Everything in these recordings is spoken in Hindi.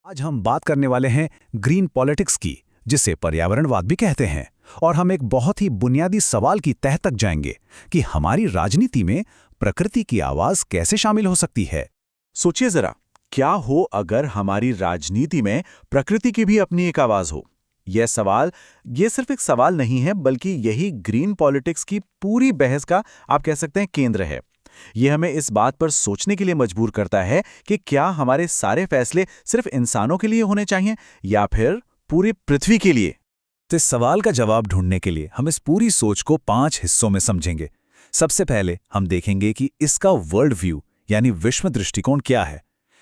आज हम बात करने वाले हैं ग्रीन पॉलिटिक्स की, जिसे पर्यावरणवाद भी कहते हैं। और हम एक बहुत ही बुनियादी सवाल की तह तक जाएंगे कि हमारी राजनीति में प्रकृति की आवाज कैसे शामिल हो सकती है। सोचिए जरा, क्या हो अगर हमारी राजनीति में प्रकृति की भी अपनी एक आवाज हो। ये सिर्फ एक सवाल नहीं है, बल्कि यही ग्रीन पॉलिटिक्स की पूरी बहस का आप कह सकते हैं केंद्र है। ये हमें इस बात पर सोचने के लिए मजबूर करता है कि क्या हमारे सारे फैसले सिर्फ इंसानों के लिए होने चाहिए या फिर पूरी पृथ्वी के लिए। तो इस सवाल का जवाब ढूंढने के लिए हम इस पूरी सोच को 5 हिस्सों में समझेंगे। सबसे पहले हम देखेंगे कि इसका वर्ल्ड व्यू यानी विश्व दृष्टिकोण क्या है।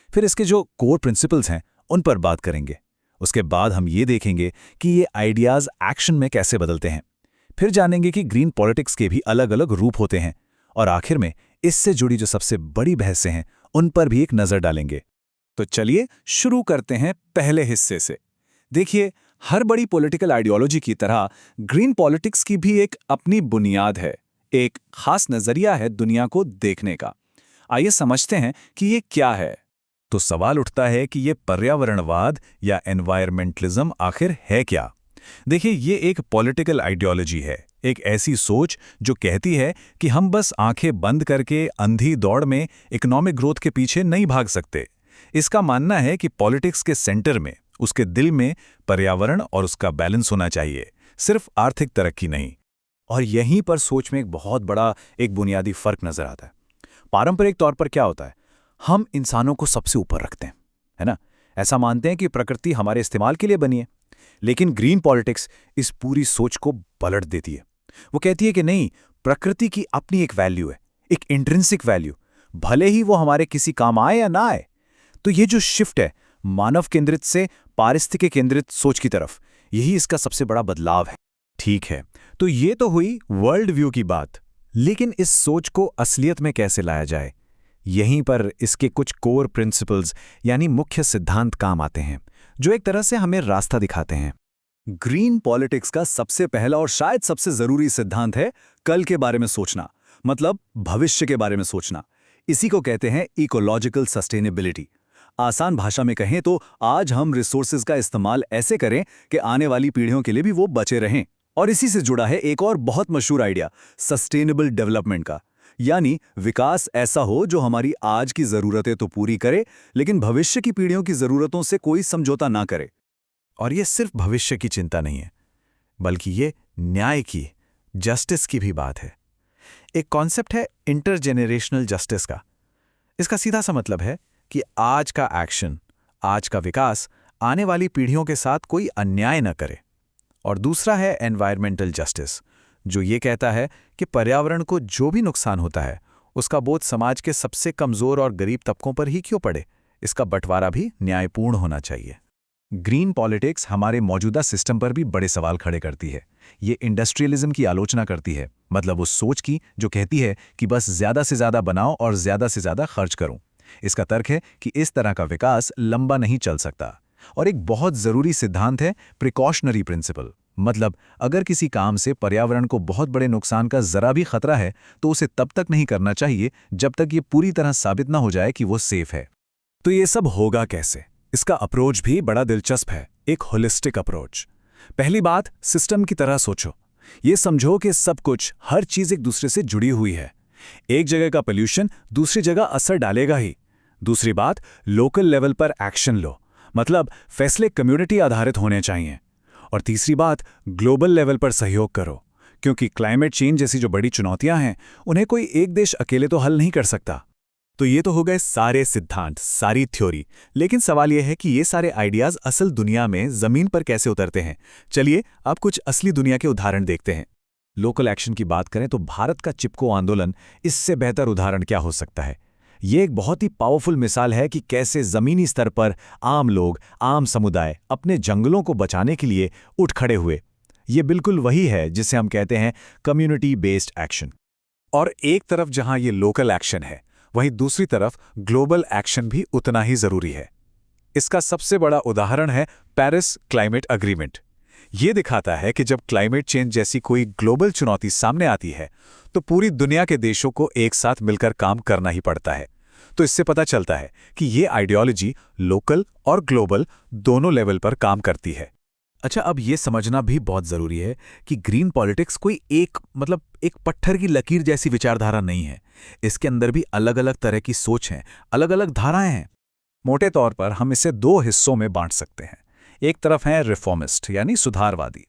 फिर इसके जो कोर प्रिंसिपल्स हैं उन पर बात करेंगे। उसके बाद हम ये देखेंगे कि ये आइडियाज एक्शन में कैसे बदलते हैं। फिर जानेंगे कि ग्रीन पॉलिटिक्स के भी अलग अलग रूप होते हैं। और आखिर में इससे जुड़ी जो सबसे बड़ी बहसें हैं उन पर भी एक नजर डालेंगे। तो चलिए शुरू करते हैं पहले हिस्से से। देखिए, हर बड़ी पॉलिटिकल आइडियोलॉजी की तरह ग्रीन पॉलिटिक्स की भी एक अपनी बुनियाद है, एक खास नजरिया है दुनिया को देखने का। आइए समझते हैं कि ये क्या है। तो सवाल उठता है कि ये पर्यावरणवाद या एनवायरमेंटलिज्म आखिर है क्या। देखिए, ये एक पॉलिटिकल आइडियोलॉजी है, एक ऐसी सोच जो कहती है कि हम बस आंखें बंद करके अंधी दौड़ में इकोनॉमिक ग्रोथ के पीछे नहीं भाग सकते। इसका मानना है कि पॉलिटिक्स के सेंटर में, उसके दिल में पर्यावरण और उसका बैलेंस होना चाहिए, सिर्फ आर्थिक तरक्की नहीं। और यहीं पर सोच में एक बहुत बड़ा एक बुनियादी फर्क नजर आता है। पारंपरिक तौर पर क्या होता है, हम इंसानों को सबसे ऊपर रखते हैं, है ना। ऐसा मानते हैं कि प्रकृति हमारे इस्तेमाल के लिए बनी है। लेकिन ग्रीन पॉलिटिक्स इस पूरी सोच को पलट देती है। वो कहती है कि नहीं, प्रकृति की अपनी एक वैल्यू है, एक इंट्रिंसिक वैल्यू, भले ही वो हमारे किसी काम आए या ना आए। तो ये जो शिफ्ट है मानव केंद्रित से पारिस्थितिक केंद्रित सोच की तरफ, यही इसका सबसे बड़ा बदलाव है। ठीक है, तो ये तो हुई वर्ल्ड व्यू की बात। लेकिन इस सोच को असलियत में कैसे लाया जाए, यहीं पर इसके कुछ कोर प्रिंसिपल्स यानी मुख्य सिद्धांत काम आते हैं, जो एक तरह से हमें रास्ता दिखाते हैं। ग्रीन पॉलिटिक्स का सबसे पहला और शायद सबसे जरूरी सिद्धांत है कल के बारे में सोचना, मतलब भविष्य के बारे में सोचना। इसी को कहते हैं इकोलॉजिकल सस्टेनेबिलिटी। आसान भाषा में कहें तो आज हम रिसोर्सेज का इस्तेमाल ऐसे करें कि आने वाली पीढ़ियों के लिए भी वो बचे रहें। और इसी से जुड़ा है एक और बहुत मशहूर आइडिया, सस्टेनेबल डेवलपमेंट का, यानी विकास ऐसा हो जो हमारी आज की जरूरतें तो पूरी करे, लेकिन भविष्य की पीढ़ियों की जरूरतों से कोई समझौता ना करे। और ये सिर्फ भविष्य की चिंता नहीं है, बल्कि ये न्याय की, जस्टिस की भी बात है। एक कॉन्सेप्ट है इंटरजेनरेशनल जस्टिस का। इसका सीधा सा मतलब है कि आज का एक्शन, आज का विकास आने वाली पीढ़ियों के साथ कोई अन्याय न करे। और दूसरा है एनवायरमेंटल जस्टिस, जो ये कहता है कि पर्यावरण को जो भी नुकसान होता है उसका बोझ समाज के सबसे कमजोर और गरीब तबकों पर ही क्यों पड़े, इसका बंटवारा भी न्यायपूर्ण होना चाहिए। ग्रीन पॉलिटिक्स हमारे मौजूदा सिस्टम पर भी बड़े सवाल खड़े करती है। ये इंडस्ट्रियलिज्म की आलोचना करती है, मतलब उस सोच की जो कहती है कि बस ज्यादा से ज्यादा बनाओ और ज्यादा से ज्यादा खर्च करूं। इसका तर्क है कि इस तरह का विकास लंबा नहीं चल सकता। और एक बहुत जरूरी सिद्धांत है प्रिकॉशनरी प्रिंसिपल, मतलब अगर किसी काम से पर्यावरण को बहुत बड़े नुकसान का जरा भी खतरा है तो उसे तब तक नहीं करना चाहिए जब तक ये पूरी तरह साबित ना हो जाए कि वो सेफ है। तो ये सब होगा कैसे? इसका अप्रोच भी बड़ा दिलचस्प है, एक होलिस्टिक अप्रोच। पहली बात, सिस्टम की तरह सोचो। ये समझो कि सब कुछ, हर चीज एक दूसरे से जुड़ी हुई है। एक जगह का पोल्यूशन दूसरी जगह असर डालेगा ही। दूसरी बात, लोकल लेवल पर एक्शन लो, मतलब फैसले कम्युनिटी आधारित होने चाहिए। और तीसरी बात, ग्लोबल लेवल पर सहयोग करो, क्योंकि क्लाइमेट चेंज जैसी जो बड़ी चुनौतियां हैं उन्हें कोई एक देश अकेले तो हल नहीं कर सकता। तो ये तो हो गए सारे सिद्धांत, सारी थ्योरी। लेकिन सवाल यह है कि ये सारे आइडियाज असल दुनिया में जमीन पर कैसे उतरते हैं। चलिए अब कुछ असली दुनिया के उदाहरण देखते हैं। लोकल एक्शन की बात करें तो भारत का चिपको आंदोलन इससे बेहतर उदाहरण क्या हो सकता है। ये एक बहुत ही पावरफुल मिसाल है कि कैसे जमीनी स्तर पर आम लोग, आम समुदाय अपने जंगलों को बचाने के लिए उठ खड़े हुए। ये बिल्कुल वही है जिसे हम कहते हैं कम्युनिटी बेस्ड एक्शन। और एक तरफ जहां ये लोकल एक्शन है, वहीं दूसरी तरफ ग्लोबल एक्शन भी उतना ही जरूरी है। इसका सबसे बड़ा उदाहरण है पेरिस क्लाइमेट अग्रीमेंट। ये दिखाता है कि जब क्लाइमेट चेंज जैसी कोई ग्लोबल चुनौती सामने आती है तो पूरी दुनिया के देशों को एक साथ मिलकर काम करना ही पड़ता है। तो इससे पता चलता है कि ये आइडियोलॉजी लोकल और ग्लोबल दोनों लेवल पर काम करती है। अच्छा, अब ये समझना भी बहुत ज़रूरी है कि ग्रीन पॉलिटिक्स कोई एक पत्थर की लकीर जैसी विचारधारा नहीं है। इसके अंदर भी अलग अलग तरह की सोच है, अलग अलग धाराएं हैं। मोटे तौर पर हम इसे दो हिस्सों में बांट सकते हैं। एक तरफ हैं रिफॉर्मिस्ट यानी सुधारवादी।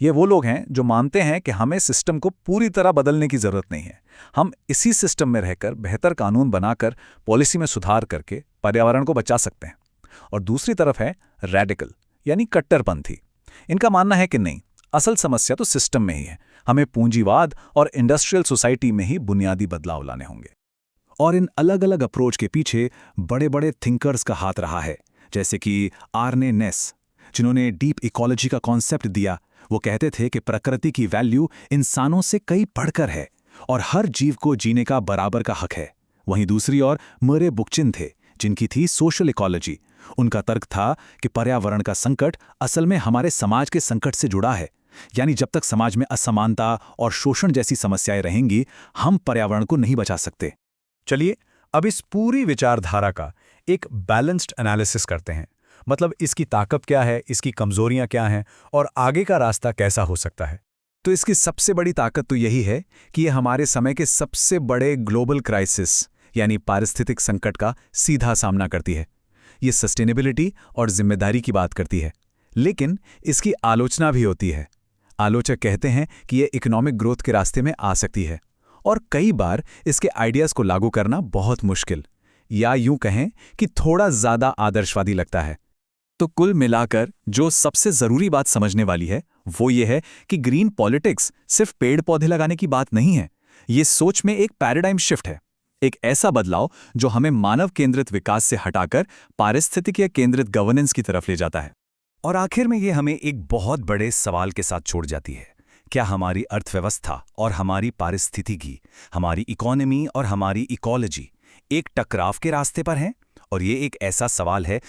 ये वो लोग हैं जो मानते हैं कि हमें सिस्टम को पूरी तरह बदलने की ज़रूरत नहीं है, हम इसी सिस्टम में रहकर बेहतर कानून बनाकर पॉलिसी में सुधार करके पर्यावरण को बचा सकते हैं। और दूसरी तरफ है रेडिकल यानी कट्टरपंथी। इनका मानना है कि नहीं, असल समस्या तो सिस्टम में ही है, हमें पूंजीवाद और इंडस्ट्रियल सोसाइटी में ही बुनियादी बदलाव लाने होंगे। और इन अलग अलग अप्रोच के पीछे बड़े बड़े थिंकर्स का हाथ रहा है, जैसे कि आर्ने नेस, जिन्होंने डीप इकोलॉजी का कॉन्सेप्ट दिया। वो कहते थे कि प्रकृति की वैल्यू इंसानों से कई बढ़कर है और हर जीव को जीने का बराबर का हक है। वहीं दूसरी ओर मरे बुकचिन थे, जिनकी थी सोशल इकोलॉजी। उनका तर्क था कि पर्यावरण का संकट असल में हमारे समाज के संकट से जुड़ा है, यानी जब तक समाज में असमानता और शोषण जैसी समस्याएं रहेंगी, हम पर्यावरण को नहीं बचा सकते। चलिए अब इस पूरी विचारधारा का एक बैलेंस्ड एनालिसिस करते हैं। मतलब इसकी ताकत क्या है, इसकी कमजोरियां क्या हैं और आगे का रास्ता कैसा हो सकता है। तो इसकी सबसे बड़ी ताकत तो यही है कि ये हमारे समय के सबसे बड़े ग्लोबल क्राइसिस यानी पारिस्थितिक संकट का सीधा सामना करती है। ये सस्टेनेबिलिटी और जिम्मेदारी की बात करती है, लेकिन इसकी आलोचना भी होती है। आलोचक कहते हैं कि ये इकोनॉमिक ग्रोथ के रास्ते में आ सकती है और कई बार इसके आइडियाज़ को लागू करना बहुत मुश्किल, या यूं कहें कि थोड़ा ज़्यादा आदर्शवादी लगता है। तो कुल मिलाकर जो सबसे ज़रूरी बात समझने वाली है वो ये है कि ग्रीन पॉलिटिक्स सिर्फ पेड़ पौधे लगाने की बात नहीं है। ये सोच में एक पैराडाइम शिफ्ट है, एक ऐसा बदलाव जो हमें मानव केंद्रित विकास से हटाकर पारिस्थितिकीय केंद्रित गवर्नेंस की तरफ ले जाता है। और आखिर में ये हमें एक बहुत बड़े सवाल के साथ छोड़ जाती है। क्या हमारी अर्थव्यवस्था और हमारी पारिस्थितिकी, हमारी इकोनॉमी और हमारी इकोलॉजी एक टकराव के रास्ते पर हैं? और ये एक ऐसा सवाल है